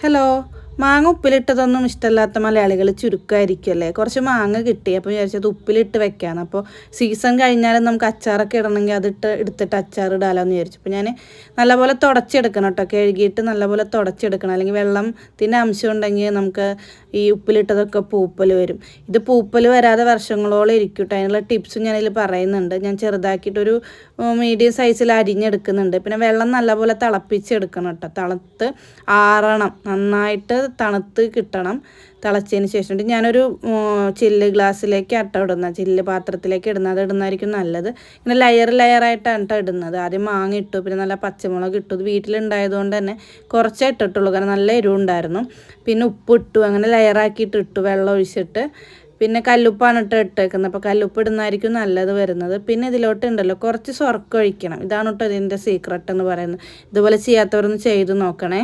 Hello, മാങ്ങ ഉപ്പിലിട്ടതൊന്നും ഇഷ്ടമില്ലാത്ത മലയാളികൾ ചുരുക്കമായിരിക്കുമല്ലേ. കുറച്ച് മാങ്ങ കിട്ടി, അപ്പോൾ വിചാരിച്ചത് ഉപ്പിലിട്ട് വെക്കാണ്. അപ്പോൾ സീസൺ കഴിഞ്ഞാലും നമുക്ക് അച്ചാറൊക്കെ ഇടണമെങ്കിൽ എടുത്തിട്ട് അച്ചാർ ഇടാമല്ലോ എന്ന് വിചാരിച്ചു. അപ്പോൾ ഞാൻ നല്ലപോലെ തുടച്ചെടുക്കണം കേട്ടോ, കഴുകിയിട്ട് നല്ലപോലെ തുടച്ചെടുക്കണം. അല്ലെങ്കിൽ വെള്ളത്തിൻ്റെ അംശം ഉണ്ടെങ്കിൽ നമുക്ക് ഈ ഉപ്പിലിട്ടതൊക്കെ പൂപ്പൽ വരും. ഇത് പൂപ്പൽ വരാതെ വർഷങ്ങളോളം ഇരിക്കും കേട്ടോ. അതിനുള്ള ടിപ്സും ഞാനതിൽ പറയുന്നുണ്ട്. ഞാൻ ചെറുതാക്കിയിട്ടൊരു മീഡിയം സൈസിൽ അരിഞ്ഞെടുക്കുന്നുണ്ട്. പിന്നെ വെള്ളം നല്ലപോലെ തിളപ്പിച്ചെടുക്കണം കേട്ടോ. തണുത്ത് ആറണം, നന്നായിട്ട് തണുത്ത് കിട്ടണം. തിളച്ചതിന് ശേഷം ഞാനൊരു ചില്ല് ഗ്ലാസ്സിലേക്ക് ഇടുന്നത്, ചില്ല് പാത്രത്തിലേക്ക് ഇടുന്നത്, ഇടുന്നതായിരിക്കും നല്ലത്. ഇങ്ങനെ ലെയറായിട്ടാണ് കേട്ടോ ഇടുന്നത്. ആദ്യം മാങ്ങ ഇട്ടു, പിന്നെ നല്ല പച്ചമുളക് ഇട്ടു. ഇത് വീട്ടിലുണ്ടായതുകൊണ്ട് തന്നെ കുറച്ചേ ഇട്ടിട്ടുള്ളൂ, കാരണം നല്ല എരിവുണ്ടായിരുന്നു. പിന്നെ ഉപ്പ് ഇട്ടു, അങ്ങനെ ലെയറാക്കിയിട്ട് ഇട്ടു, വെള്ളം ഒഴിച്ചിട്ട്. പിന്നെ കല്ലുപ്പാണ് ഇട്ടേക്കുന്നത്. അപ്പോൾ കല്ലുപ്പ് ഇടുന്നതായിരിക്കും നല്ലത് വരുന്നത്. പിന്നെ ഇതിലോട്ട് ഉണ്ടല്ലോ കുറച്ച് സ്വർക്കം ഒഴിക്കണം. ഇതാണ് കേട്ടോ ഇതിൻ്റെ സീക്രട്ട് എന്ന് പറയുന്നത്. ഇതുപോലെ ചെയ്യാത്തവരൊന്ന് ചെയ്ത് നോക്കണേ.